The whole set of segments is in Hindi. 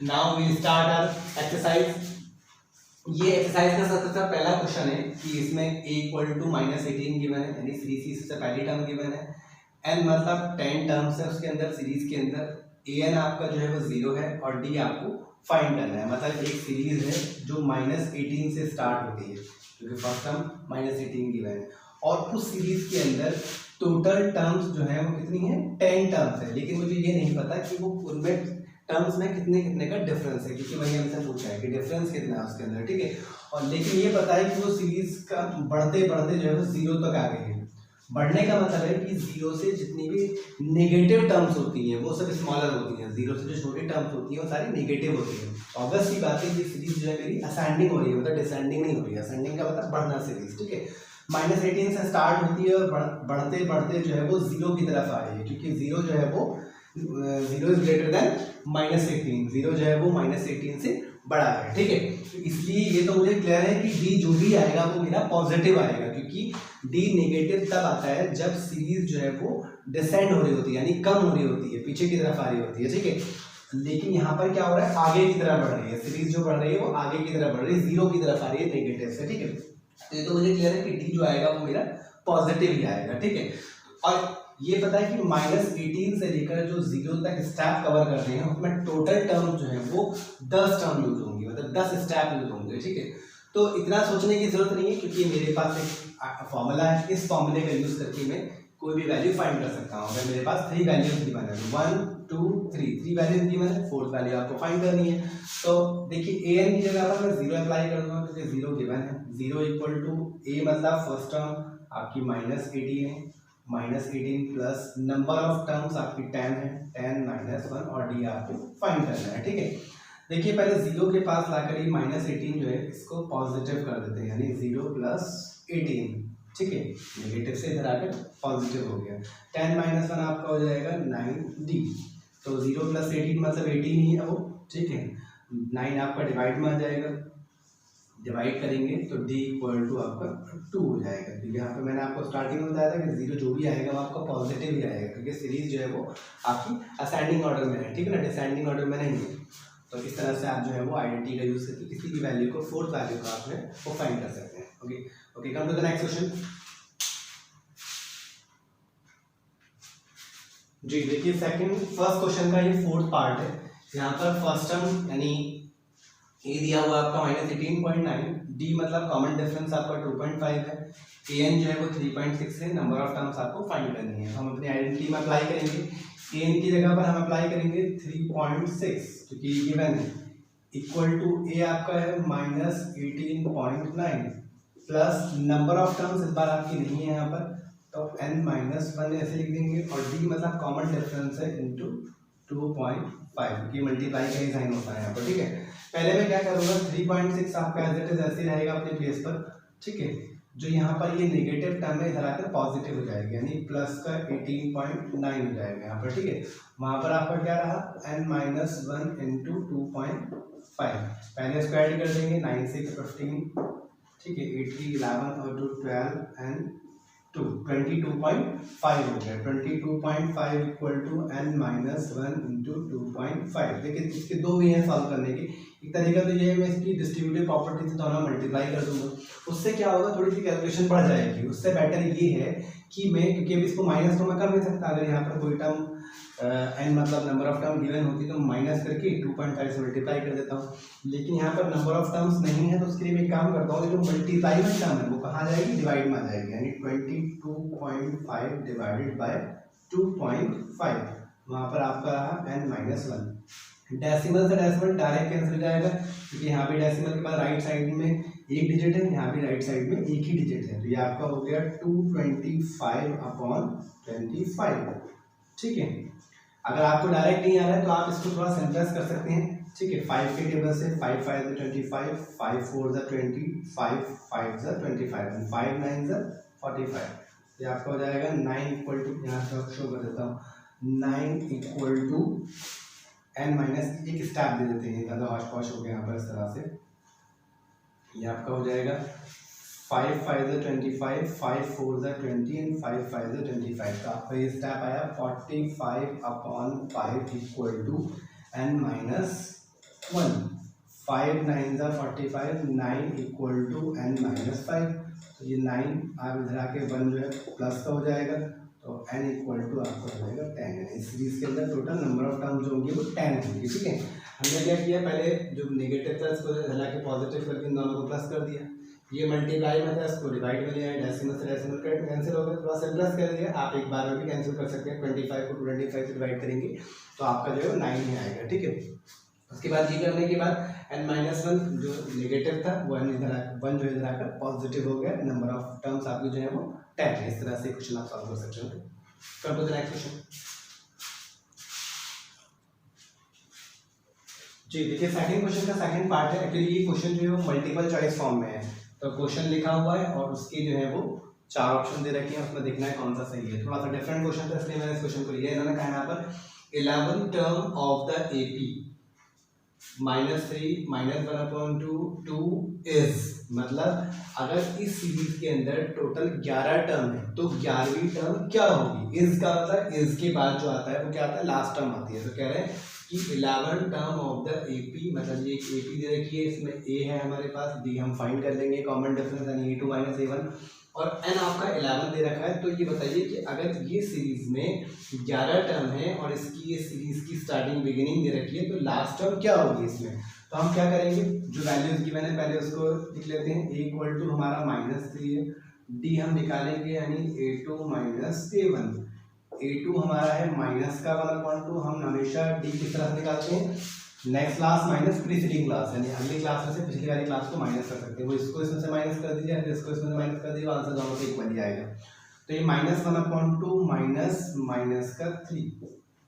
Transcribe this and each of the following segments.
Now we start our exercise. ये एक्सरसाइज का सबसे पहला क्वेश्चन है कि इसमें a इक्वल टू -18 गिवन है, यानी सीरीज की सबसे पहली टर्म गिवन है। n मतलब 10 टर्म्स है उसके अंदर, सीरीज के अंदर an आपका जो है वो 0 है और d आपको फाइंड करना है। मतलब एक सीरीज है जो -18 से स्टार्ट होती है, क्योंकि फर्स्ट टर्म -18 गिवन है, और उस सीरीज के अंदर टोटल टर्म्स जो है वो कितनी है, 10 टर्म्स है। लेकिन मुझे ये नहीं पता कि वो उनमें टर्म्स में कितने कितने का डिफरेंस है, क्योंकि वही हमसे पूछा है कि डिफरेंस कितना है उसके अंदर, ठीक है। और लेकिन ये पता है कि वो सीरीज का बढ़ते बढ़ते जो है वो 0 तक आ गई है। बढ़ने का मतलब है कि 0 से जितनी भी नेगेटिव टर्म्स होती हैं वो सब स्मॉलर होती हैं, 0 से जो छोटी टर्म्स होती हैं वो सारी नेगेटिव होती हैं। ऑब्वियस सी बात है ये सीरीज जो है मेरी असेंडिंग हो रही है, मतलब डिसेंडिंग नहीं हो रही है। असेंडिंग का मतलब बढ़ना सीरीज, ठीक है। -18 से स्टार्ट होती है और बढ़ते बढ़ते जो है वो 0 की तरफ आ रही है, क्योंकि 0 जो है वो 0 इज ग्रेटर देन -18, 0 जो है वो -18 से बड़ा है, ठीक है। तो इसलिए ये तो मुझे क्लियर है कि डी जो भी आएगा वो मेरा पॉजिटिव आएगा, क्योंकि डी नेगेटिव तब आता है जब सीरीज जो है वो डिसेंड हो रही होती है, यानी कम हो रही होती है, पीछे की तरफ आ रही होती है, ठीक है। लेकिन यहाँ पर क्या हो रहा है, आगे की तरफ बढ़ रही है सीरीज, जो बढ़ रही है वो आगे की तरफ बढ़ रही है, 0 की तरफ आ रही है नेगेटिव से, ठीक है। तो ये तो मुझे क्लियर है कि डी जो आएगा वो मेरा पॉजिटिव ही आएगा, ठीक है। और ये पता है कि -18 से लेकर जो 0 तक स्टेप कवर कर रहे हैं उसमें टोटल टर्म जो है वो 10 टर्म यूज होंगी, मतलब 10 स्टेप यूज होंगे, ठीक है। तो इतना सोचने की जरूरत नहीं है, क्योंकि मेरे पास एक फॉर्मूला है, इस फॉर्मूले का यूज करके मैं कोई भी वैल्यू फाइंड कर सकता हूँ। अगर मेरे पास 3 वैल्यूज गिवन है, 1 2 3 वैल्यूज गिवन है, 4th वैल्यू आपको फाइंड करनी है। तो देखिए an की जगह पर मैं 0 अप्लाई कर दूंगा, क्योंकि 0 गिवन है। 0 इक्वल टू a मतलब फर्स्ट टर्म आपकी -18 है, -18 प्लस नंबर ऑफ टर्म्स आपकी 10 है, 10 -1 और डी आपको फाइंड करना है, ठीक है। देखिए पहले 0 के पास लाकर ये -18 जो है इसको पॉजिटिव कर देते हैं, यानी 0 + 18, ठीक है। नेगेटिव से इधर आकर पॉजिटिव हो गया। 10 -1 आपका हो जाएगा 9d। तो 0 + 18 मतलब 18 ही है वो, ठीक है। 9 आपका डिवाइड में आ जाएगा, डिवाइड करेंगे तो d इक्वल टू आपका 2 हो जाएगा। तो यहाँ पे मैंने आपको स्टार्टिंग में बताया था कि 0 जो भी आएगा वो आपका पॉजिटिव ही आएगा, क्योंकि सीरीज जो है वो आपकी असेंडिंग ऑर्डर में है, ठीक है ना, डिसेंडिंग ऑर्डर में नहीं है। तो इस तरह से आप जो है वो आइडेंटिटी का यूज करके किसी भी वैल्यू को, 4th वैल्यू का आप जो है वो फाइंड कर सकते हैं। Okay okay, come to the next question. जी देखिए फर्स्ट क्वेश्चन का ये 4th पार्ट है। यहाँ पर फर्स्ट टर्म यानी ए दिया हुआ आपका -18.9, डी मतलब कॉमन डिफरेंस आपका 2.5 है, एन जो है वो 3.6 है, नंबर ऑफ टर्म्स आपको फाइंड करनी है। हम अपनी आइडेंटिटी में अप्लाई करेंगे, एन की जगह पर हम अप्लाई करेंगे 3.6, क्योंकि गिवन है, इक्वल टू ए आपका है -18.9 प्लस नंबर ऑफ टर्म्स इस बार आपकी नहीं है यहाँ पर, तो n-1 ऐसे लिख देंगे, और डी मतलब कॉमन डिफरेंस है इंटू 2.5 की मल्टीप्लाई का ही साइन होता है यहाँ पर, ठीक है। पहले मैं क्या करूंगा, 3.6 आपका एज इट इज ऐसे रहेगा अपने प्लेस पर, ठीक है। जो यहाँ पर ये नेगेटिव टर्म है इधर आकर पॉजिटिव हो जाएगा, यानी प्लस का 18.9 हो जाएगा यहाँ पर, ठीक है। वहां पर आपका क्या रहा, n-1 इंटू 2.5, पहले स्क्वायर कर देंगे, 9 6 15, ठीक है, 8 3 11 और 2 12 एंड 22.5 हो गया। 22.5 इक्वल टू n-1 इंटू 2.5। देखिए इसके दो वे हैं सॉल्व करने के। एक तरीका तो ये है, मैं इसकी डिस्ट्रीब्यूटिव प्रॉपर्टी से दोनों मल्टीप्लाई कर दूंगा, उससे क्या होगा, थोड़ी सी कैलकुलेशन बढ़ जाएगी। उससे बेटर ये है कि मैं, क्योंकि अब इसको माइनस तो मैं कर नहीं सकता, अगर यहाँ पर कोई टर्म n मतलब नंबर ऑफ टर्म गिवन होती तो माइनस करके 2.5 से मल्टीप्लाई कर देता हूँ, लेकिन यहाँ पर नंबर ऑफ टर्म्स नहीं है, तो उसके लिए मैं काम करता हूँ, जो मल्टीप्लाई में टर्म है वो कहाँ जाएगी, डिवाइड में आ जाएगी, यानी 22.5 डिवाइडेड बाय 2.5, वहाँ पर आपका रहा n-1। डेसिमल से डेसिमल डायरेक्ट कैंसिल हो जाएगा, क्योंकि यहाँ पे डेसिमल के बाद राइट साइड में एक डिजिट है, यहाँ भी राइट साइड में एक ही डिजिट है, तो ये आपका हो गया 225/25, ठीक है। अगर आपको डायरेक्ट नहीं आ रहा है तो आप इसको थोड़ा सिंप्लेक्स कर सकते हैं, ठीक है। 5 के टेबल से 5 5 25, 5 4 20, 5 5 25, 5 9 45, ये आपका हो जाएगा 9 इक्वल टू, यहाँ से शो कर देता हूँ, 9 इक्वल टू n- एक स्टेप दे देते हैं, ज़्यादा हॉश पॉश हो गया यहाँ पर इस तरह से, ये आपका हो जाएगा 5 5 25, 5 4 20 एंड 5 5 25, तो आपका ये स्टेप आया 45/5 इक्वल टू n-1 1, 5 9 ज़ा 45, 9 इक्वल टू n माइनस 5। तो ये 9 आप इधर आके 1 जो है प्लस का हो जाएगा, तो n इक्वल टू आपका हो जाएगा 10। इस सीरीज के अंदर टोटल नंबर ऑफ टर्म जो होंगी वो 10 होंगी। ठीक है, हमने क्या किया, पहले जो नेगेटिव था इसको हटा के पॉजिटिव करके इन दोनों को प्लस कर दिया, ये मल्टीप्लाई में था इसको डिवाइड में लिया, डेसिमल से डेसिमल कैंसिल हो गया, थोड़ा सा प्लस कर दिया। आप एक बार में भी कैंसिल कर सकते हैं, 25 को 25 से डिवाइड करेंगे तो आपका जो है 9 ही आएगा। ठीक है, उसके बाद ये करने के बाद n माइनस 1 जो नेगेटिव था वो n इधर आकर 1 जो इधर आकर पॉजिटिव हो गया, नंबर ऑफ टर्म्स आपकी जो है वो 10 है। इस तरह से क्वेश्चन आप सॉल्व कर सकते हो। Come to the next question. जी देखिए, सेकंड क्वेश्चन का सेकंड पार्ट है। एक्चुअली ये क्वेश्चन जो है वो मल्टीपल चॉइस फॉर्म में है, तो क्वेश्चन लिखा हुआ है और उसके जो है वो 4 ऑप्शन दे रखे हैं, उसमें देखना है कौन सा सही है। थोड़ा सा डिफरेंट क्वेश्चन था इसलिए मैंने इस क्वेश्चन को लिया। इन्होंने कहा यहाँ पर 11 term of the AP -3 -1/2 2 is, मतलब अगर इस सीरीज के अंदर टोटल 11 टर्म है तो 11वीं टर्म क्या होगी। इज का मतलब इज के बाद जो आता है वो क्या आता है, लास्ट टर्म आती है। तो कह रहे हैं कि 11 टर्म ऑफ द AP, मतलब ये एक AP दे रखी है, इसमें A है हमारे पास, D हम फाइंड कर लेंगे कॉमन डिफरेंस यानी A2 - A1, और n आपका 11 दे रखा है। तो ये बताइए कि अगर ये सीरीज में 11 टर्म है और इसकी ये सीरीज की स्टार्टिंग बिगिनिंग दे रखी है तो लास्ट टर्म क्या होगी इसमें। तो हम क्या करेंगे, जो वैल्यूज गिवन है पहले उसको लिख लेते हैं। A इक्वल टू हमारा -3 है, D हम निकालेंगे यानी A2 - A1, A2 हमारा है माइनस का 1/2, हम हमेशा D किस तरह से निकालते हैं, next class minus preceding class, यानी अगली क्लास में से पिछली वाली क्लास को माइनस कर सकते हैं। वो इसको इसमें से माइनस कर दीजिए, इसको इसमें से माइनस कर दीजिए, आंसर दोनों के इक्वल ही आएगा। तो ये -1/2 माइनस माइनस का 3,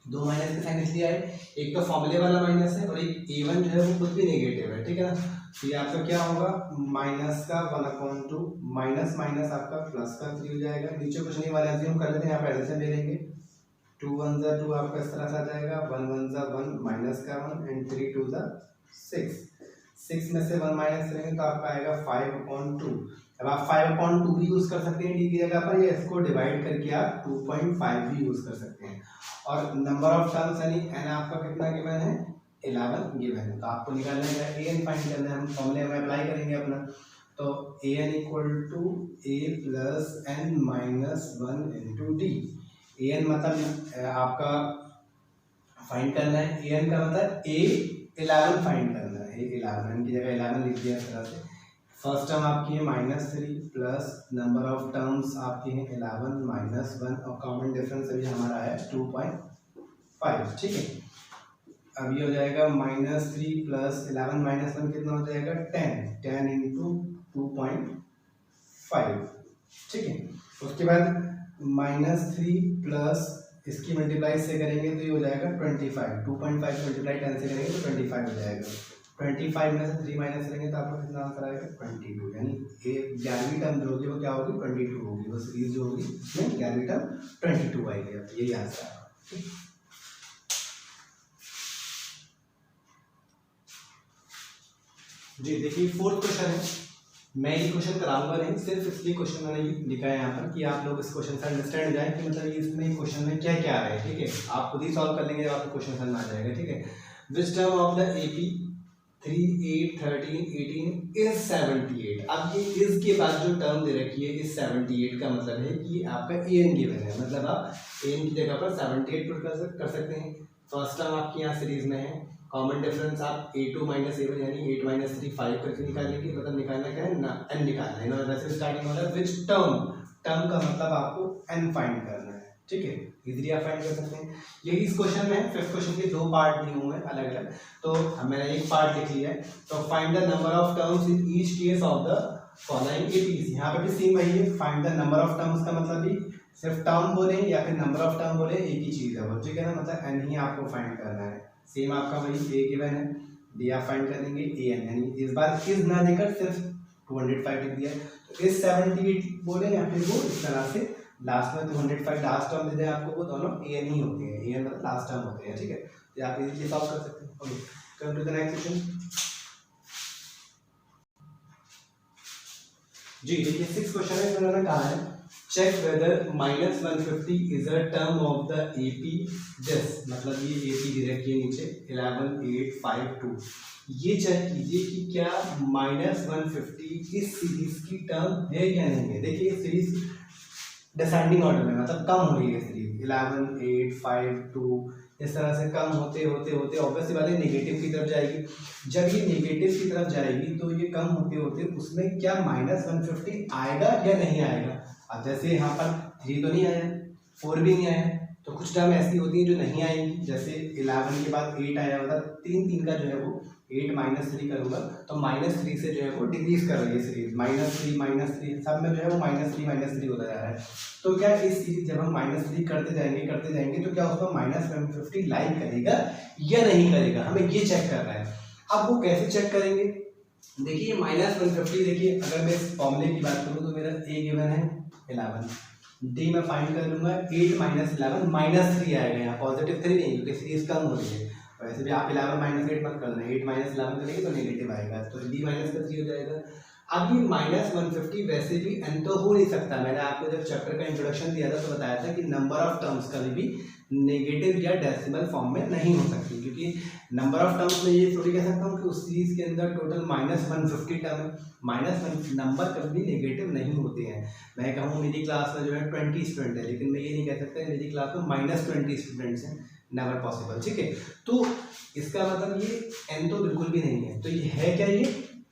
दो माइनस के साइन इसलिए आए, एक तो फॉर्मूले वाला माइनस है और एक A1 जो है वो खुद भी नेगेटिव है। ठीक है ना, तो ये आपका क्या होगा, माइनस का 1/2 माइनस माइनस आपका प्लस का 3 हो जाएगा। नीचे कुछ नहीं, वाले हम कर लेते हैं, यहाँ पे एडिशन ले लेंगे। 2 1 ज़ा 2 आपका इस तरह से आ जाएगा, 1 1 ज़ा 1 माइनस का 1 एंड 3 2 ज़ा 6, 6 में से 1 माइनस करेंगे तो आपका आएगा 5/2। अब आप 5/2 भी यूज़ कर सकते हैं डी की जगह पर, या इसको डिवाइड करके आप 2.5 भी यूज़ कर सकते हैं। और नंबर ऑफ टर्म्स यानी n आपका कितना गिवन है, 11 गिवन है। तो आपको निकालना है an फाइंड करना है, हम फॉर्मूले में अप्लाई करेंगे अपना। तो an equal to a plus n minus 1 into d. an मतलब आपका फाइंड करना है, an का मतलब A11 फाइंड करना है, A11 की जगह 11 लिख दिया इस तरह से। फर्स्ट टर्म आपकी है -3 प्लस नंबर ऑफ टर्म्स आपकी हैं 11 माइनस 1 और कॉमन डिफरेंस अभी हमारा है 2.5। ठीक है, अब ये हो जाएगा -3 प्लस 11 माइनस 1 कितना हो जाएगा 10 इंटू 2.5। ठीक है, उसके बाद -3 प्लस इसकी मल्टीप्लाई से करेंगे तो ये हो जाएगा 25, 2.5 मल्टीप्लाई 10 से करेंगे तो 25 हो जाएगा। 25 में से 3 माइनस करेंगे तो आपका कितना आंसर आएगा 22, यानी 11वीं टर्म जो होगी वो क्या होगी 22 होगी। वो सीरीज जो होगी उसमें 11वीं टर्म 22 आएगी। यही आंसर है। जी देखिए, फोर्थ क्वेश्चन है। मैं ये क्वेश्चन कराऊंगा नहीं, सिर्फ इसलिए क्वेश्चन मैंने लिखा है यहाँ पर कि आप लोग इस क्वेश्चन से अंडरस्टैंड हो जाए कि मतलब इसमें क्वेश्चन में क्या क्या है। ठीक है, आप खुद ही सॉल्व कर लेंगे जब आपको क्वेश्चन समझ आ जाएगा। ठीक है, which term of the AP 3 8 13 18 is 78। अब ये इज के बाद जो टर्म दे रखी है इस 78 का मतलब है कि आपका an गिवन है, मतलब आप an की जगह पर 78 पुट कर सकते हैं। फर्स्ट टर्म आपकी यहाँ सीरीज में है, कॉमन डिफरेंस आप A2 - A1 यानी 8 - 3 5 करके निकालेंगे, मतलब निकालना क्या है ना, n निकालना है ना। वैसे स्टार्टिंग हो रहा है विच टर्म, टर्म का मतलब आपको n फाइंड करना है। ठीक है, इजीली आप फाइंड कर सकते हैं। यही इस क्वेश्चन में है। फिफ्थ क्वेश्चन के दो पार्ट दिए हुए हैं अलग अलग, तो मैंने एक पार्ट लिख लिया है। तो find the number of terms in each case of the following APs। यहाँ पे भी सेम वही है, find the number of terms का मतलब भी सिर्फ टर्म बोले या फिर नंबर ऑफ टर्म बोले एक ही चीज़ है वो। ठीक है ना, मतलब n ही आपको फाइंड करना है। सेम आपका वही A गिवन है, D आप फाइंड करेंगे an, यानी इस बार इस ना देकर सिर्फ 205 लिख दिया है। तो इस 78 बोले या फिर वो इस तरह से लास्ट में 205 लास्ट टर्म दे दें आपको, वो दोनों an ही होते हैं। an मतलब लास्ट टर्म होते हैं। ठीक है, तो आप इजीली सॉल्व कर सकते हैं। Okay, come to the next question. जी देखिए, 6th क्वेश्चन है, इन्होंने कहा है check whether minus 150 is a term of the AP this, मतलब ये AP दे रखी है नीचे 11852, ये चेक कीजिए कि क्या माइनस 150 इस सीरीज की टर्म है या नहीं है। देखिए सीरीज डिसेंडिंग ऑर्डर में, मतलब कम हो रही है सीरीज 11852, इस तरह से कम होते होते होते ऑब्वियसली बात है नेगेटिव की तरफ जाएगी। जब ये नेगेटिव की तरफ जाएगी तो ये कम होते होते उसमें क्या माइनस 150 आएगा या नहीं आएगा। अब जैसे यहाँ पर 3 तो नहीं आया, 4 भी नहीं आया, तो कुछ टर्म ऐसी होती है जो नहीं आएंगी। जैसे 11 के बाद 8 आया, मतलब 3 का जो है वो 8 माइनस 3 करूँगा तो -3 से जो है वो डिक्रीज कर रही है सीरीज, -3 सब में जो है वो -3 होता जा रहा है। तो क्या इस सीरीज जब हम -3 करते जाएंगे तो क्या उसमें माइनस 150 लाइक करेगा या नहीं करेगा, हमें ये चेक करना है। अब वो कैसे चेक करेंगे, देखिए -150, देखिए अगर मैं इस फॉर्मूले की बात करूँ तो मेरा ए गिवन है 11, डी में फाइंड कर लूंगा 8 - 11 -3 आएगा, यहाँ पॉजिटिव 3 नहीं क्योंकि सीरीज कम हो रही है। वैसे भी आप 11 - 8 मत करना, 8 - 11 करेंगे तो नेगेटिव आएगा, तो डी -3 हो जाएगा। अब ये -150 वैसे भी n तो हो नहीं सकता, मैंने आपको जब चैप्टर का इंट्रोडक्शन दिया था तो बताया था कि नंबर ऑफ टर्म्स कभी भी नेगेटिव या डेसिमल फॉर्म में नहीं हो सकती, क्योंकि नंबर ऑफ टर्म्स में ये थोड़ी कह सकता हूँ कि उस सीरीज के अंदर टोटल -150 टर्म है। -1 नंबर कभी भी नेगेटिव नहीं होते हैं। मैं कहूँ मेरी क्लास में जो है 20 स्टूडेंट है, लेकिन मैं ये नहीं कह सकता मेरी क्लास में -20 स्टूडेंट्स हैं, नेवर पॉसिबल, ठीक है। तो इसका मतलब ये n तो बिल्कुल भी नहीं है, तो ये है क्या, ये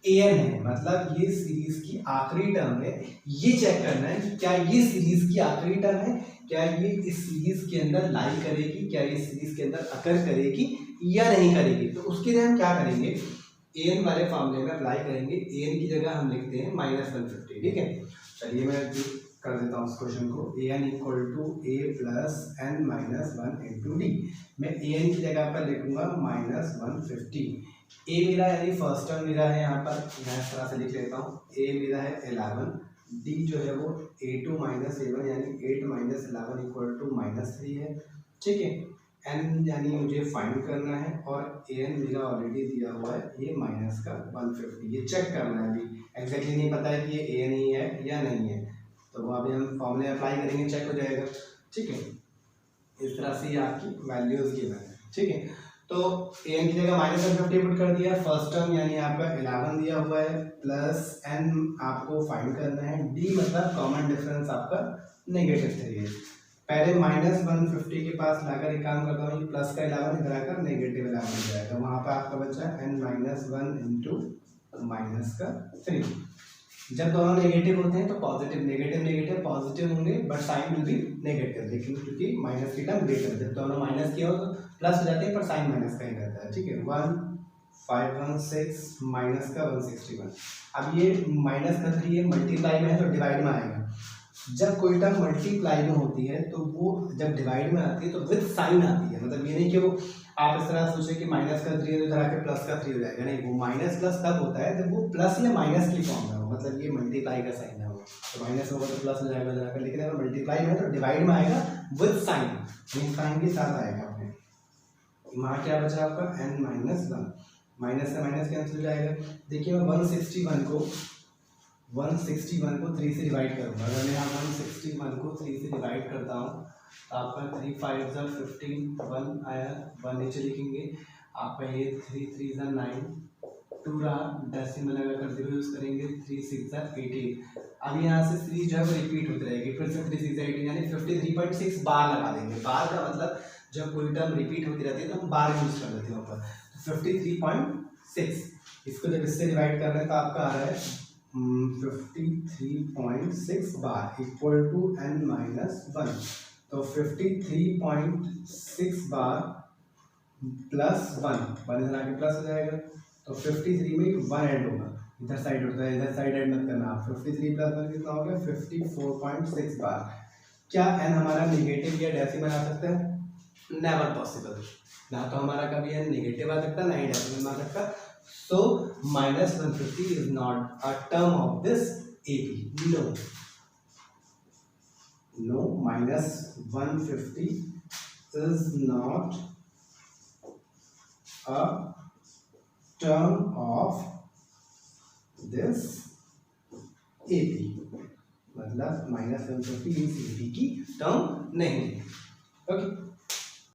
an है, मतलब ये सीरीज की आखिरी टर्म है। ये चेक करना है कि क्या ये सीरीज की आखिरी टर्म है, क्या ये इस सीरीज के अंदर लाई करेगी, क्या ये सीरीज के अंदर अकर करेगी या नहीं करेगी। तो उसके लिए हम क्या करेंगे, an वाले फॉर्मूले में अप्लाई करेंगे, an की जगह हम लिखते हैं -150, ठीक है। चलिए मैं कर देता हूँ उस क्वेश्चन को, an = a + n - 1 × d। मैं an की जगह पर लिखूंगा -150। a मेरा यानी फर्स्ट टर्म मेरा है, यहाँ पर मैं इस तरह से लिख लेता हूँ, a मेरा है 11, d जो है वो a2 - a1 यानी 8 - 11 = -3 है, ठीक है। n यानी मुझे फाइंड करना है और an मेरा ऑलरेडी दिया हुआ है, ये -150, ये चेक करना है। अभी एग्जैक्टली नहीं पता है कि ये an ही है या नहीं है, तो वो अभी हम फॉर्मूले अप्लाई करेंगे, चेक हो जाएगा, ठीक है। इस तरह से ये आपकी वैल्यूज गिवन है, ठीक है। तो an की जगह -150 पुट कर दिया, फर्स्ट टर्म यानी आपका 11 दिया हुआ है, प्लस n आपको फाइंड करना है, d मतलब कॉमन डिफरेंस आपका -3 है। पहले -150 के पास लाकर एक काम करता हूँ, प्लस का 11 इधर आकर -11 हो जाएगा, वहाँ पर आपका बचा n - 1 × -3। जब दोनों नेगेटिव होते हैं तो पॉजिटिव नेगेटिव पॉजिटिव होंगे, but sign will be negative, लेकिन क्योंकि माइनस की टर्म ग्रेटर, जब दोनों माइनस किया हो तो प्लस हो जाते हैं, पर साइन माइनस का ही रहता है, ठीक है। 1516 माइनस का 161। अब ये -3 है, मल्टीप्लाई में है तो डिवाइड में आएगा। जब कोई टर्म मल्टीप्लाई में होती है तो वो जब डिवाइड में आती है तो विद साइन आती है, मतलब ये नहीं कि वो आप इस तरह सोचे कि -3 है तो इधर आके +3 हो जाएगा, नहीं, वो माइनस प्लस तब होता है जब वो प्लस या माइनस की फॉर्म में हो, मतलब ये मल्टीप्लाई का साइन है, वो तो माइनस होगा तो प्लस हो जाएगा इधर आकर, लेकिन अगर मल्टीप्लाई में है तो डिवाइड में आएगा विद साइन, साइन के साथ आएगा। अपने वहाँ क्या बचा आपका n - 1, माइनस से माइनस कैंसिल हो जाएगा। देखिए मैं 161 को 3 से डिवाइड करूँगा, अगर मैं यहाँ 161 को 3 से डिवाइड करता हूँ तो आपका 3 × 5 = 15, 1 आया, 1 नीचे लिखेंगे, आपका ये 3 × 3 = 9, 2 रहा, डेसिमल अगर 0 यूज़ करेंगे, 3 × 6 = 18। अब यहाँ से सीरीज जो है वो रिपीट होती रहेगी, फिर से 3 × 6 = 18 यानी 53.6 बार लगा देंगे। बार का मतलब जब कोई टर्म रिपीट होती रहती है तो हम बार यूज़ कर देते हैं ऊपर, तो 53.6, इसको जब इससे डिवाइड कर रहे हैं तो आपका आ रहा है 53.6 बार = n - 1, तो 53.6 बार प्लस 1 इधर आके प्लस हो जाएगा, तो 53 में 1 ऐड होगा, इधर साइड होता है, इधर साइड ऐड मत करना आप, 53 + 1 कितना हो गया 54.6 बार। क्या n हमारा नेगेटिव या डेसिमल आ सकता है, नेवर पॉसिबल, ना तो हमारा कभी n नेगेटिव आ सकता, ना ही डेसिमल आ सकता। So -150 is not a term of this AP. No, -150 is not a term of this AP. मतलब -150 इन सी डी की टर्म नहीं है। ओके